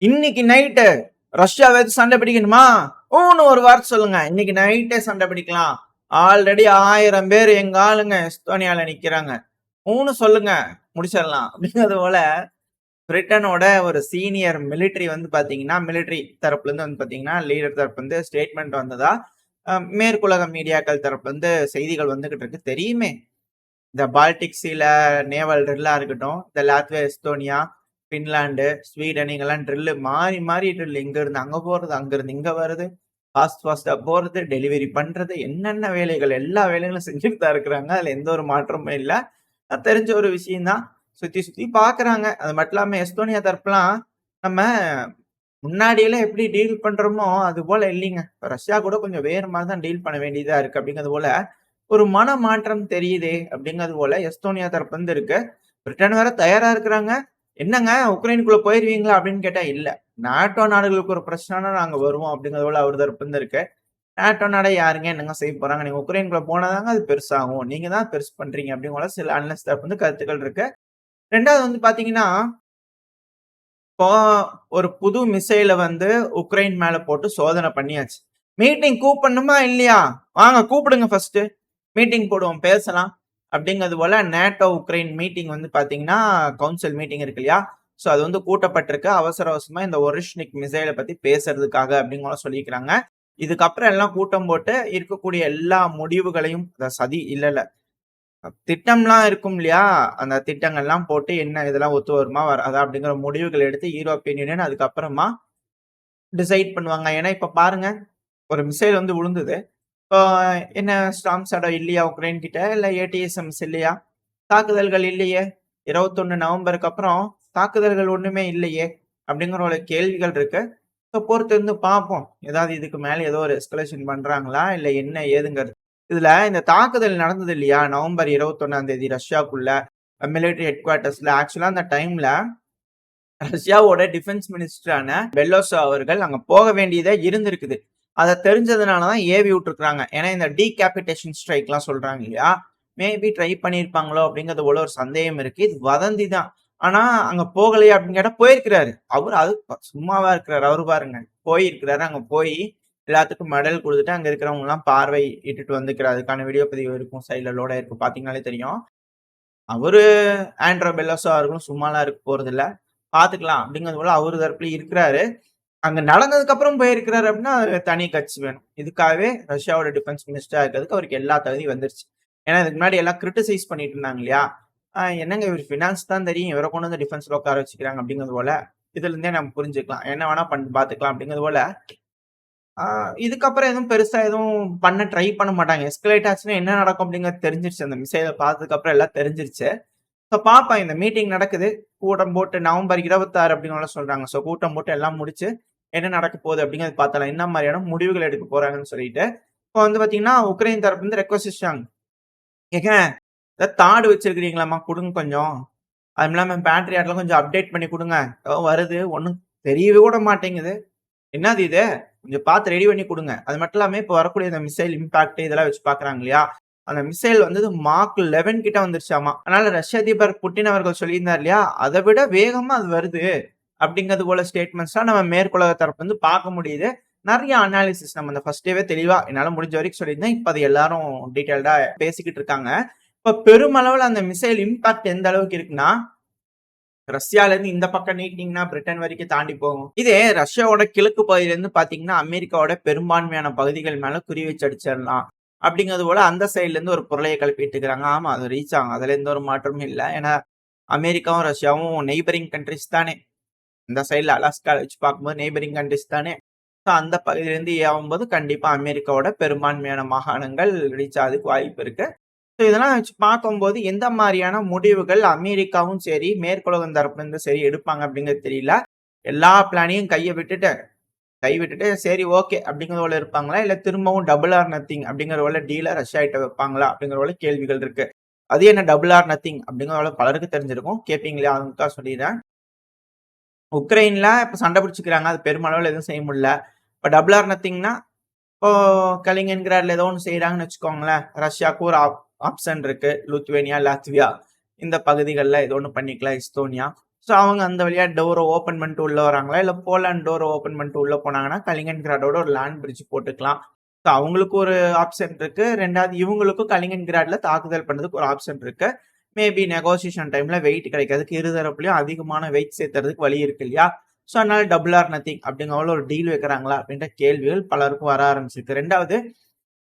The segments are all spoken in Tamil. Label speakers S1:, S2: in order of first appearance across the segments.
S1: இன்னைக்கு நைட்டு ரஷ்யா வச்சு சண்டை பிடிக்கணுமா? ஒரு வார்த்தை சொல்லுங்க. இன்னைக்கு நைட்டே சண்டை பிடிக்கலாம். ஆல்ரெடி 1000 பேர் எங்க ஆளுங்க எஸ்தோனியால நிக்கிறாங்க. சொல்லுங்க முடிச்சிடலாம் அப்படிங்கிறது போல பிரிட்டனோட ஒரு சீனியர் மிலிட்டரி வந்து பாத்தீங்கன்னா, மிலிட்டரி தரப்புல இருந்து வந்து பாத்தீங்கன்னா, லீடர் தரப்புல இருந்து ஸ்டேட்மெண்ட் வந்ததா மேற்குலக மீடியாக்கள் தரப்புல இருந்து செய்திகள் வந்துகிட்டு இருக்கு. தெரியுமே, இந்த பால்டிக் சீல நேவல் ட்ரில்லா இருக்கட்டும், இந்த லாத்வியா, எஸ்தோனியா, பின்லாந்து, ஸ்வீடன் இங்கெல்லாம் ட்ரில்லு மாறி மாறி ட்ரில் இங்க இருந்து அங்க போறது, அங்க இருந்து இங்க வருது, ஃபாஸ்டா போறது, டெலிவரி பண்றது, என்னென்ன வேலைகள் எல்லா வேலைகளும் செஞ்சுட்டு தான் இருக்கிறாங்க. அதுல எந்த ஒரு மாற்றமும் இல்ல. தெரிஞ்ச ஒரு விஷயம் தான். சுத்தி சுத்தி பாக்குறாங்க. அது மட்டும் இல்லாம எஸ்தோனியா தரப்புலாம் நம்ம முன்னாடியெல்லாம் எப்படி டீல் பண்றோமோ அது போல இல்லைங்க. ரஷ்யா கூட கொஞ்சம் வேற மாதிரி தான் டீல் பண்ண வேண்டியதா இருக்கு அப்படிங்கிறது போல ஒரு மன மாற்றம் தெரியுதே அப்படிங்கிறது போல எஸ்தோனியா தரப்பு வந்து இருக்கு. பிரிட்டன் வேற தயாரா இருக்கிறாங்க. என்னங்க உக்ரைனுக்குள்ள போயிருவீங்களா அப்படின்னு கேட்டா இல்ல. நாட்டோ நாடுகளுக்கு ஒரு பிரச்சனைனா நாங்க வருவோம் அப்படிங்கிறது போல அவர் தரப்பு வந்து இருக்கு. நாட்டோ நாட யாருங்க என்னங்க செய்ய போறாங்க? நீங்க உக்ரைனுக்குள்ள போனாதாங்க அது பெருசாகும். நீங்க தான் பெருசு பண்றீங்க அப்படின்னு போல சில அனலிஸ்ட் தரப்பு வந்து கருத்துக்கள் இருக்கு. 2வது வந்து பாத்தீங்கன்னா, இப்போ ஒரு புது மிசைல வந்து உக்ரைன் மேல போட்டு சோதனை பண்ணியாச்சு. மீட்டிங் கூப்பிடணுமா இல்லையா? வாங்க கூப்பிடுங்க ஃபர்ஸ்ட்டு. மீட்டிங் போடுவோம் பேசலாம். அப்படிங்கிறது போல நேட்டோ உக்ரைன் மீட்டிங் வந்து பாத்தீங்கன்னா, கவுன்சில் மீட்டிங் இருக்கு இல்லையா? சோ அது வந்து கூட்டப்பட்டிருக்கு. அவசர அவசரமா இந்த ஒரிஷ்னிக் மிசைல பத்தி பேசுறதுக்காக அப்படின்னு கூட சொல்லிக்கிறாங்க. இதுக்கப்புறம் எல்லாம் கூட்டம் போட்டு இருக்கக்கூடிய எல்லா முடிவுகளையும் சதி இல்ல. திட்டம்லாம் இருக்கும் இல்லையா? அந்த திட்டங்கள்லாம் போட்டு என்ன இதெல்லாம் ஒத்து வருமா? வராதா? அப்படிங்கிற முடிவுகள் எடுத்து யூரோப்பியன் யூனியன் அதுக்கப்புறமா டிசைட் பண்ணுவாங்க. ஏன்னா இப்ப பாருங்க, ஒரு மிசைல் வந்து விழுந்தது. இப்போ என்ன ஸ்டார்ம் ஷேடோ இல்லையா உக்ரைன் கிட்ட? இல்ல ஏடிஎஸ்எம்ஸ் இல்லையா? தாக்குதல்கள் இல்லையே. 21 நவம்பருக்கு அப்புறம் தாக்குதல்கள் ஒண்ணுமே இல்லையே. அப்படிங்கிற ஒரு கேள்விகள் இருக்கு. ஸோ பொறுத்திருந்து பார்ப்போம். ஏதாவது இதுக்கு மேல ஏதோ ஒரு எஸ்கலேஷன் பண்றாங்களா? இல்ல என்ன ஏதுங்கிறது. இதுல இந்த தாக்குதல் நடந்தது இல்லையா? நவம்பர் 21ஆம் தேதி ரஷ்யாக்குள்ள மிலிட்டரி ஹெட் குவார்ட்டர்ஸ்ல ஆக்சுவலா அந்த டைம்ல ரஷ்யாவோட டிஃபென்ஸ் மினிஸ்டரான பெல்லோசா அவர்கள் அங்க போக வேண்டியதே இருந்திருக்குது. அத தெரிஞ்சதுனாலதான் ஏவி விட்டுருக்காங்க. ஏன்னா இந்த டீகேபிடேஷன் ஸ்ட்ரைக்லாம் சொல்றாங்க இல்லையா? மேபி ட்ரை பண்ணியிருப்பாங்களோ அப்படிங்கிறது போல ஒரு சந்தேகம் இருக்கு. இது வதந்தி தான். ஆனா அங்க போகலையா அப்படின்னு கேட்டா போயிருக்கிறாரு. அவரு அது சும்மாவா இருக்கிறாரு. அவரு பாருங்க. போயிருக்கிறாரு. அங்க போய் எல்லாத்துக்கும் மெடல் குடுத்துட்டு அங்க இருக்கிறவங்க எல்லாம் பார்வை இட்டுட்டு வந்துக்கிறாரு. அதுக்கான வீடியோ பதிவு இருக்கும். சைடுல லோட் ஆயிருக்கும். பாத்தீங்கன்னாலே தெரியும். அவரு ஆண்ட்ரோ பெல்லோசா அவர்களும் சும்மாலாம் இருக்க போறதில்ல. பாத்துக்கலாம் அப்படிங்கிறது போல அவரு தரப்புலயும் இருக்கிறாரு. அங்க நடந்ததுக்கு அப்புறம் போயிருக்கிறாரு அப்படின்னா, அது தனி கட்சி வேணும். இதுக்காகவே ரஷ்யாவோட டிஃபென்ஸ் மினிஸ்டரா இருக்கிறதுக்கு அவருக்கு எல்லா தகுதியும் வந்துருச்சு. ஏன்னா இதுக்கு முன்னாடி எல்லாம் கிரிட்டிசைஸ் பண்ணிட்டு இருந்தாங்க இல்லையா? என்னங்க இவரு ஃபினான்ஸ் தான் தெரியும். இவர கொண்டு வந்து டிஃபென்ஸ்ல உட்கார வச்சுக்கிறாங்க அப்படிங்கிறது போல, இதுல இருந்தே நம்ம புரிஞ்சுக்கலாம். என்ன வேணா பாத்துக்கலாம் அப்படிங்கிறது போல, இதுக்கப்புறம் எதுவும் பெருசா எதுவும் பண்ண ட்ரை பண்ண மாட்டாங்க. எஸ்கலேட் ஆச்சுன்னா என்ன நடக்கும் அப்படிங்கிறது தெரிஞ்சிருச்சு. அந்த மிசைல பார்த்ததுக்கு அப்புறம் எல்லாம் தெரிஞ்சிருச்சு. ஸோ பார்ப்போம். இந்த மீட்டிங் நடக்குது. கூட்டம் போட்டு நவம்பர் 26 அப்படின்னு சொல்றாங்க. ஸோ கூட்டம் போட்டு எல்லாம் முடிச்சு என்ன நடக்க போகுது அப்படிங்கிறது பார்த்தலாம். என்ன மாதிரியான முடிவுகள் எடுக்க போறாங்கன்னு சொல்லிட்டு. இப்போ வந்து பார்த்தீங்கன்னா, உக்ரைன் தரப்பு வந்து ரெக்வெஸ்ட் வச்சாங்க. ஏங்க ஏதாவது தாடு வச்சிருக்கிறீங்களாம்மா குடுங்க கொஞ்சம். அதுவும் இல்லாம பேட்டரி ஆட்லாம் கொஞ்சம் அப்டேட் பண்ணி குடுங்க. ஏதோ வருது. ஒண்ணும் தெரியவே கூட மாட்டேங்குது. என்னது இது? கொஞ்சம் பார்த்து ரெடி பண்ணி குடுங்க. அது மட்டும் இல்லாம இப்ப வரக்கூடிய இந்த மிசைல் இம்பாக்ட் இதெல்லாம் வச்சு பார்க்குறாங்க இல்லையா? அந்த மிசைல் வந்தது மாக் 11 கிட்ட வந்துருச்சாமா. அதனால ரஷ்ய அதிபர் புட்டின் அவர்கள் சொல்லியிருந்தார் இல்லையா? அத விட வேகமா அது வருது. அப்படிங்கிறது போல ஸ்டேட்மெண்ட்ஸ்லாம் நம்ம மேற்குலக தரப்பு வந்து பார்க்க முடியுது. நெறைய அனாலிசிஸ் நம்ம அந்த ஃபர்ஸ்ட் டேவே தெளிவா என்னால முடிஞ்ச வரைக்கும் சொல்லியிருந்தேன். இப்ப அது எல்லாரும் டீடைல்டா பேசிக்கிட்டு இருக்காங்க. இப்ப பெருமளவுல அந்த மிசைல் இம்பாக்ட் எந்த அளவுக்கு இருக்குன்னா, ரஷ்யால இருந்து இந்த பக்கம் நீட்டினீங்கன்னா பிரிட்டன் வரைக்கும் தாண்டி போகும். இதே ரஷ்யாவோட கிழக்கு பகுதியில இருந்து பாத்தீங்கன்னா அமெரிக்காவோட பெரும்பான்மையான பகுதிகள் மேல குறி வச்சு அடிச்சிடலாம். அப்படிங்கிறது போல அந்த சைட்ல இருந்து ஒரு பொருளையை கிளப்பிட்டு இருக்கிறாங்க. ஆமா அது ரீச் ஆகும். அதுல எந்த ஒரு மாற்றமும் இல்லை. ஏன்னா அமெரிக்காவும் ரஷ்யாவும் நெய்பரிங் கண்ட்ரிஸ் தானே. இந்த சைட்ல அலாஸ்கால வச்சு பார்க்கும்போது நெய்பரிங் கண்ட்ரிஸ் தானே. அந்த பகுதியிலிருந்து ஆகும்போது கண்டிப்பா அமெரிக்காவோட பெரும்பான்மையான மாகாணங்கள் ரீச் ஆகுறதுக்கு வாய்ப்பு இருக்கு. இதெல்லாம் வச்சு பார்க்கும்போது எந்த மாதிரியான முடிவுகள் அமெரிக்காவும் சரி, மேற்குலகம் தரப்புல இருந்து சரி எடுப்பாங்க அப்படிங்கிறது தெரியல. எல்லா பிளானையும் கை விட்டுட்டு சரி ஓகே அப்படிங்கிற போல இருப்பாங்களா? இல்ல திரும்பவும் டபுள் ஆர் நத்திங் அப்படிங்கிற போல டீல ரஷ்யா கிட்ட வைப்பாங்களா? அப்படிங்கிற போல கேள்விகள் இருக்கு. அது என்ன டபுள் ஆர் நத்திங் அப்படிங்கிற போல பலருக்கு தெரிஞ்சிருக்கும். கேட்பீங்களா? அதுக்காக சொல்லிடுறேன். உக்ரைன்ல இப்ப சண்டை பிடிச்சுக்கிறாங்க. அது பெருமளவுல எதுவும் செய்ய முடியல. இப்ப டபுள் ஆர் நத்திங்னா இப்போ கலினின்கிராட்ல ஏதோ ஒண்ணு செய்றாங்கன்னு வச்சுக்கோங்களேன். ரஷ்யாவுக்கு ஒரு ஆப்ஷன் இருக்கு. லித்துவேனியா, லாத்வியா இந்த பகுதிகள்ல ஏதோ ஒண்ணு பண்ணிக்கலாம். எஸ்தோனியா. ஸோ அவங்க அந்த வழியா டோர ஓப்பன் பண்ணிட்டு உள்ள வராங்களா, இல்ல போலாண்ட் டோர ஓப்பன் பண்ணிட்டு உள்ள போனாங்கன்னா, கலிங்கன்கிராடோட ஒரு லேண்ட் பிரிட்ஜ் போட்டுக்கலாம். ஸோ அவங்களுக்கு ஒரு ஆப்ஷன் இருக்கு. 2வது இவங்களுக்கும் கலிங்கன்கிராட்ல தாக்குதல் பண்றதுக்கு ஒரு ஆப்ஷன் இருக்கு. மேபி நெகோசியேஷன் டைம்ல வெயிட் கிடைக்கிறதுக்கு இரு தரப்புலயும் அதிகமான வெயிட் சேர்த்துறதுக்கு வழி இருக்கு இல்லையா? ஸோ அதனால டபுள் ஆர் நத்திங் அப்படிங்கிற ஒரு டீல் வைக்கிறாங்களா? அப்படின்ற கேள்விகள் பலருக்கும் வர ஆரம்பிச்சிருக்கு. 2வது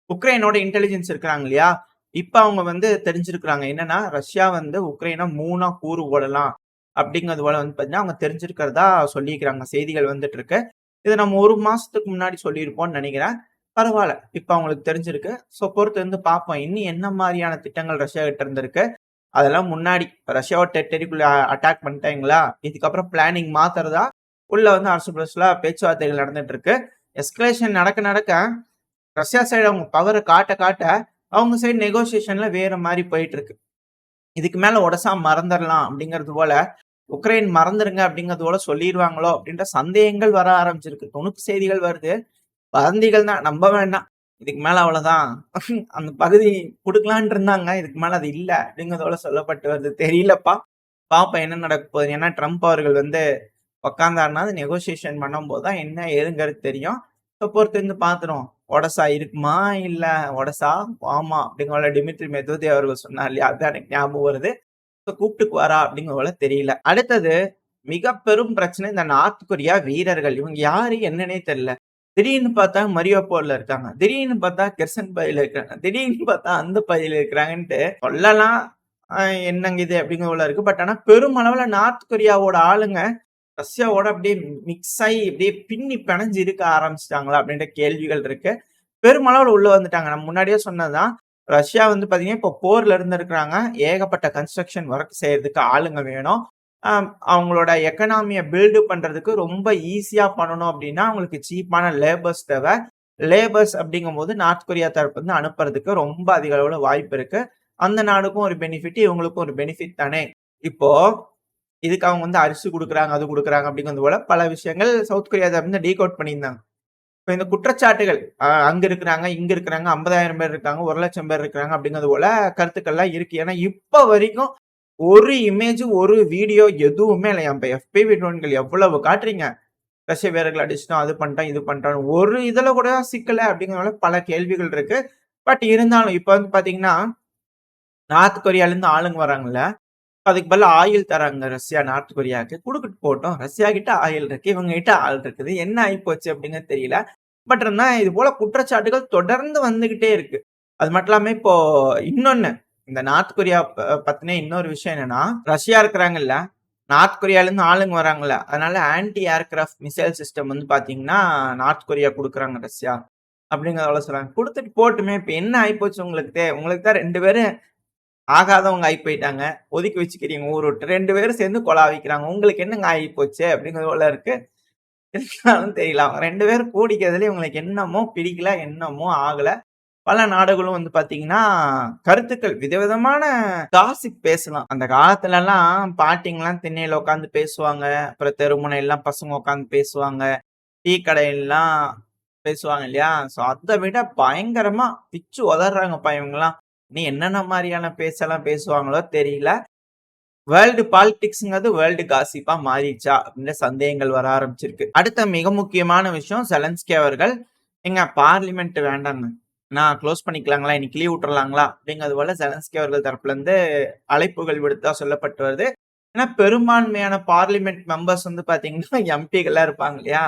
S1: உக்ரைனோட இன்டெலிஜென்ஸ் இருக்கிறாங்க இல்லையா? இப்ப அவங்க தெரிஞ்சிருக்கிறாங்க. என்னன்னா, ரஷ்யா உக்ரைன 3ஆ கூறு போடலாம். அப்படிங்கிறது போல பார்த்தீங்கன்னா, அவங்க தெரிஞ்சிருக்கிறதா சொல்லியிருக்கிறாங்க. செய்திகள் வந்துட்டு இருக்கு. இத நம்ம 1 மாசத்துக்கு முன்னாடி சொல்லியிருப்போம்னு நெனைக்கிறேன். பரவால்ல. இப்ப அவங்களுக்கு தெரிஞ்சிருக்கு. ஸோ பொறுத்து இருந்து பார்ப்போம். இன்னும் என்ன மாரியான திட்டங்கள் ரஷ்யா கிட்ட இருந்து இருக்கு. அதெல்லாம் முன்னாடி ரஷ்யாவோட டெரிட்டரிக்குள்ள அட்டாக் பண்ணிட்டாங்களா? இதுக்கப்புறம் பிளானிங் மாத்துறதா? உள்ள அரசு புரசலா பேச்சுவார்த்தைகள் நடந்துட்டு இருக்கு. எஸ்கலேஷன் நடக்க நடக்க ரஷ்யா சைடு அவங்க பவர காட்ட காட்ட, அவங்க சைடு நெகோசியேஷன்ல வேற மாரி போயிட்டு இருக்கு. இதுக்கு மேல உடசா மறந்துரலாம் அப்படிங்கிறது போல, உக்ரைன் மறந்துருங்க அப்படிங்கிறது போல சொல்லிருவாங்களோ அப்படின்ற சந்தேகங்கள் வர ஆரம்பிச்சிருக்கு. துணுக்கு செய்திகள் வருது. வதந்திகள் தான் நம்ப வேண்டாம். இதுக்கு மேல அவ்வளவுதான். அந்த பகுதி குடுக்கலான்ட்டு இருந்தாங்க. இதுக்கு மேல அது இல்ல அப்படிங்கிறது போல சொல்லப்பட்டு வருது. தெரியலப்பா. பாப்போம் என்ன நடக்க போகுது. ஏன்னா ட்ரம்ப் அவர்கள் உட்கார்ந்தாருன்னா, அது நெகோசியேஷன் பண்ணும்போது தான் என்ன ஏதுங்கிறது தெரியும். ஸோ பொறுத்திருந்து பார்த்துருவோம். ஒடசா இருக்குமா? இல்ல ஒடசா ஆமா அப்படிங்கிற டிமிட்ரி மெத்வதேவ் அவர்கள் சொன்னார் இல்லையா? அதுதான் எனக்கு ஞாபகம் வருது. ஸோ கூப்பிட்டுக்குவாரா அப்படிங்கிற போல தெரியல. அடுத்தது மிக பெரும் பிரச்சனை இந்த நார்த் கொரியா வீரர்கள். இவங்க யாரு என்னன்னே தெரியல. திடீர்னு பார்த்தா மரியோபோர்ல இருக்காங்க. திடீர்னு பார்த்தா கெர்சன் பகுதியில இருக்காங்க. திடீர்னு பார்த்தா அந்த பகுதியில இருக்கிறாங்கன்ட்டு சொல்லலாம். என்னங்க இது அப்படிங்கிற போல இருக்கு. பட் ஆனா பெருமளவுல நார்த் கொரியாவோட ஆளுங்க ரஷ்யாவோட அப்படியே மிக்ஸ் ஆயி அப்படியே பின்னி பிணைஞ்சு இருக்க ஆரம்பிச்சுட்டாங்களா அப்படின்ற கேள்விகள் இருக்கு. பெருமளவுல உள்ள வந்துட்டாங்க. நம்ம முன்னாடியே சொன்னதுதான். ரஷ்யா பாத்தீங்கன்னா, இப்போ போர்ல இருந்திருக்கிறாங்க. ஏகப்பட்ட கன்ஸ்ட்ரக்ஷன் ஒர்க் செய்யறதுக்கு ஆளுங்க வேணும். அவங்களோட எக்கனாமிய பில்டு பண்றதுக்கு ரொம்ப ஈஸியா பண்ணணும் அப்படின்னா, அவங்களுக்கு சீப்பான லேபர்ஸ் தேவை. லேபர்ஸ் அப்படிங்கும்போது நார்த் கொரியா தரப்பு அனுப்புறதுக்கு ரொம்ப அதிக அளவுல வாய்ப்பு இருக்கு. அந்த நாடுக்கும் ஒரு பெனிஃபிட், இவங்களுக்கும் ஒரு பெனிஃபிட் தானே. இப்போ இதுக்கு அவங்க அரிசி குடுக்குறாங்க, அது குடுக்குறாங்க அப்படிங்கிறது போல பல விஷயங்கள் சவுத் கொரியா தரப்புல டீகோட் பண்ணியிருந்தாங்க. இப்ப இந்த குற்றச்சாட்டுகள் அங்க இருக்கிறாங்க, இங்க இருக்கிறாங்க, 50,000 பேர் இருக்காங்க, 1,00,000 பேர் இருக்கிறாங்க அப்படிங்கிறது போல கருத்துக்கள்லாம் இருக்கு. ஏன்னா இப்ப வரைக்கும் ஒரு இமேஜ், ஒரு வீடியோ எதுவுமே இல்ல. இப்ப FPV ட்ரோன்கள் எவ்வளவு காட்டுறீங்க. ரஷ்ய வீரர்கள் அடிச்சுட்டோம், அது பண்ணிட்டோம், இது பண்ணிட்டோம். ஒரு இதுல கூட சிக்கல அப்படிங்கிறதுனால பல கேள்விகள் இருக்கு. பட் இருந்தாலும் இப்ப பாத்தீங்கன்னா, நார்த் கொரியால இருந்து ஆளுங்க வராங்கல்ல. அதுக்கு பதிலா ஆயில் தராங்க ரஷ்யா நார்த் கொரியாவுக்கு. குடுத்துட்டு போகட்டும். ரஷ்யா கிட்ட ஆயில் இருக்கு. இவங்க கிட்ட ஆள் இருக்குது. என்ன ஆயிப்போச்சு அப்படிங்கிறது தெரியல. பட் இருந்தா இது போல குற்றச்சாட்டுகள் தொடர்ந்து வந்துகிட்டே இருக்கு. அது மட்டும் இல்லாம இப்போ இன்னொன்னு, இந்த நார்த் கொரியா பத்தின இன்னொரு விஷயம் என்னன்னா, ரஷ்யா இருக்கிறாங்கல்ல, நார்த் கொரியால இருந்து ஆளுங்க வராங்கல்ல, அதனால ஆன்டி ஏர்கிராஃப்ட் மிசைல் சிஸ்டம் பாத்தீங்கன்னா, நார்த் கொரியா குடுக்குறாங்க ரஷ்யா. அப்படிங்கிறத சொல்றாங்க. குடுத்துட்டு போட்டுமே. இப்ப என்ன ஆயிப்போச்சு உங்களுக்கு? உங்களுக்கு தான் 2 பேரும் ஆகாதவங்க ஆகி போயிட்டாங்க. ஒதுக்கி வச்சுக்கிறீங்க ஊர விட்டு. 2 பேரும் சேர்ந்து கொலாவிக்கிறாங்க. உங்களுக்கு என்னங்க ஆகி போச்சு? அப்படிங்கிறது போல இருக்கு. இருந்தாலும் தெரியல. அவங்க 2 பேரும் கூடிக்கிறதுல இவங்களுக்கு என்னமோ பிடிக்கல, என்னமோ ஆகல. பல நாடுகளும் பாத்தீங்கன்னா, கருத்துக்கள் விதவிதமான காசிப் பேசலாம். அந்த காலத்துலலாம் பாட்டிங்கலாம் திண்ணையில உட்கார்ந்து பேசுவாங்க. அப்புறம் தெருமுனைலாம் பசங்க உட்கார்ந்து பேசுவாங்க. டீ கடையிலலாம் பேசுவாங்க இல்லையா? ஸோ அத விட பயங்கரமா பிச்சு உதர்றாங்கப்பா இவங்கலாம். நீ என்னென்ன மாரியான பேச்செல்லாம் பேசுவாங்களோ தெரியல. வேர்ல்டு பாலிடிக்ஸ்ங்கிறது வேர்ல்டு காசிப்பா மாறிடுச்சா? அப்படின்ற சந்தேகங்கள் வர ஆரம்பிச்சிருக்கு. அடுத்த மிக முக்கியமான விஷயம் செலன்ஸ்கி அவர்கள், "ஏங்க பார்லிமென்ட் வேண்டாங்க. நான் குளோஸ் பண்ணிக்கலாங்களா? இன்னைக்கு லீவ் விட்டுறலாங்களா?" அப்படிங்கிறது போல செலன்ஸ்கி அவர்கள் தரப்புல இருந்து அழைப்புகள் விடுத்ததா சொல்லப்பட்டு வருது. ஏன்னா பெரும்பான்மையான பார்லிமென்ட் மெம்பர்ஸ் பாத்தீங்கன்னா எம்பிகளா இருப்பாங்க இல்லையா?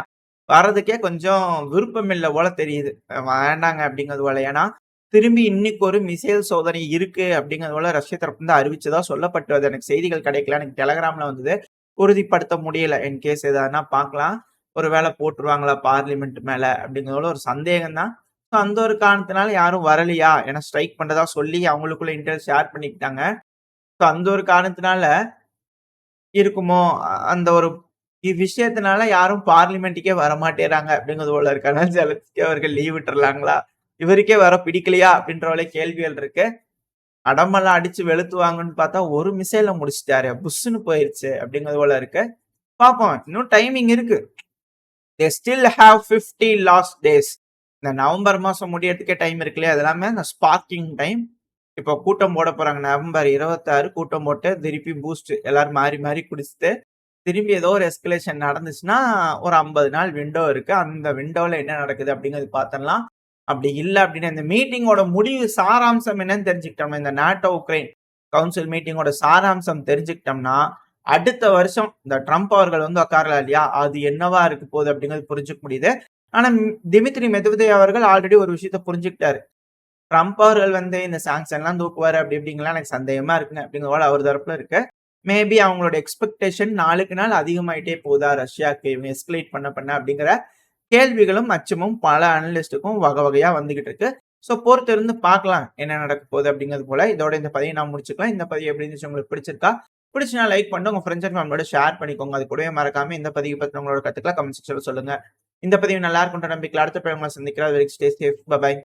S1: வர்றதுக்கே கொஞ்சம் விருப்பம் இல்ல போல தெரியுது. வேண்டாங்க அப்படிங்கிறது போல. ஏன்னா திரும்பி இன்னைக்கு ஒரு மிசைல் சோதனை இருக்கு அப்படிங்கிறது போல ரஷ்ய தரப்புல அறிவிச்சதா சொல்லப்பட்டு வருது. எனக்கு செய்திகள் கிடைக்கல. எனக்கு டெலகிராம்ல வந்தது. உறுதிப்படுத்த முடியல. இன்கேஸ் எதானா பார்க்கலாம். ஒரு வேளை போட்டுருவாங்களா பார்லிமென்ட் மேல அப்படிங்கிறதுல ஒரு சந்தேகம் தான். ஸோ அந்த ஒரு காரணத்தினால யாரும் வரலையா? ஏன்னா ஸ்ட்ரைக் பண்றதா சொல்லி அவங்களுக்குள்ள இன்டெல் ஷேர் பண்ணிக்கிட்டாங்க. ஸோ அந்த ஒரு காரணத்தினால இருக்குமோ? அந்த ஒரு விஷயத்தினால யாரும் பார்லிமென்ட்க்கே வரமாட்டேங்கிறாங்க அப்படிங்கிறது போல இருக்கு. அதனால ஜெலன்ஸ்கி அவர்கள் லீவ் விட்டுறலாங்களா? இவருக்கே வர பிடிக்கலையா? அப்படின்ற போல கேள்விகள் இருக்கு. அடமெல்லாம் அடிச்சு வெளுத்துவாங்கன்னு பார்த்தா, ஒரு மிசைல்ல முடிச்சுட்டாரு. புஸ்ன்னு போயிருச்சு அப்படிங்கிறது போல இருக்கு. பார்ப்போம். இன்னும் டைமிங் இருக்கு. They still have 50 last days. இந்த நவம்பர் மாசம் முடியறதுக்கே டைம் இருக்கு இல்லையா? அது எல்லாமே இந்த ஸ்பார்க்கிங் டைம். இப்போ கூட்டம் போட போறாங்க. நவம்பர் 26 கூட்டம் போட்டு திருப்பி பூஸ்ட் எல்லாரும் மாறி மாறி குடிச்சுட்டு திரும்பி ஏதோ ஒரு எஸ்கலேஷன் நடந்துச்சுன்னா, ஒரு 50 நாள் விண்டோ இருக்கு. அந்த விண்டோல என்ன நடக்குது அப்படிங்கிறது பாத்துரலாம். அப்படி இல்ல அப்படின்னா, இந்த மீட்டிங்கோட முடிவு சாராம்சம் என்னன்னு தெரிஞ்சுக்கிட்டோம்னா, இந்த நாட்டோ, உக்ரைன் கவுன்சில் மீட்டிங்கோட சாராம்சம் தெரிஞ்சுக்கிட்டோம்னா, அடுத்த வருஷம் இந்த ட்ரம்ப் அவர்கள் வந்து உட்காரலாம் இல்லையா? அது என்னவா இருக்க போகுது அப்படிங்கிறது புரிஞ்சுக்க முடியுது. ஆனா, திமித்ரி மெத்வதேவ் அவர்கள் ஆல்ரெடி ஒரு விஷயத்த புரிஞ்சுக்கிட்டாரு. ட்ரம்ப் அவர்கள் வந்து இந்த சாங்ஷன்லாம் தூக்குவாரு அப்படி இப்படிங்கலாம் எனக்கு சந்தேகமா இருக்குங்க. அப்படிங்கிற போல அவர் தரப்புல இருக்கு. மேபி அவங்களோட எக்ஸ்பெக்டேஷன் நாளுக்கு நாள் அதிகமாயிட்டே போகுதா ரஷ்யாக்கு இவங்க எஸ்கலேட் பண்ண அப்படிங்கிற கேள்விகளும், அச்சமும் பல அனலிஸ்ட்டுக்கும் வகை வகையா வந்துகிட்டு இருக்கு. ஸோ பொறுத்திருந்து பார்க்கலாம் என்ன நடக்க போகுது அப்படிங்கிறது போல. இதோட இந்த பதிவை நான் முடிச்சுக்கலாம். இந்த பதிவு எப்படி இருந்துச்சு உங்களுக்கு பிடிச்சிருக்கா? பிடிச்சுனா லைக் பண்ணிட்டு உங்க ஃப்ரெண்ட்ஸ் அண்ட் ஃபேமிலியோட ஷேர் பண்ணிக்கோங்க. அது கூடவே மறக்காம இந்த பதிவு பத்தின உங்களோட கருத்துக்களை கமெண்ட் செக்ஷன்ல சொல்லுங்க. இந்த பதிவு நல்லா இருக்குன்ற நம்பிக்கையில அடுத்த பதிவுல உங்களை சந்திக்கிறேன். அது வரைக்கும் ஸ்டே சேஃப். பை.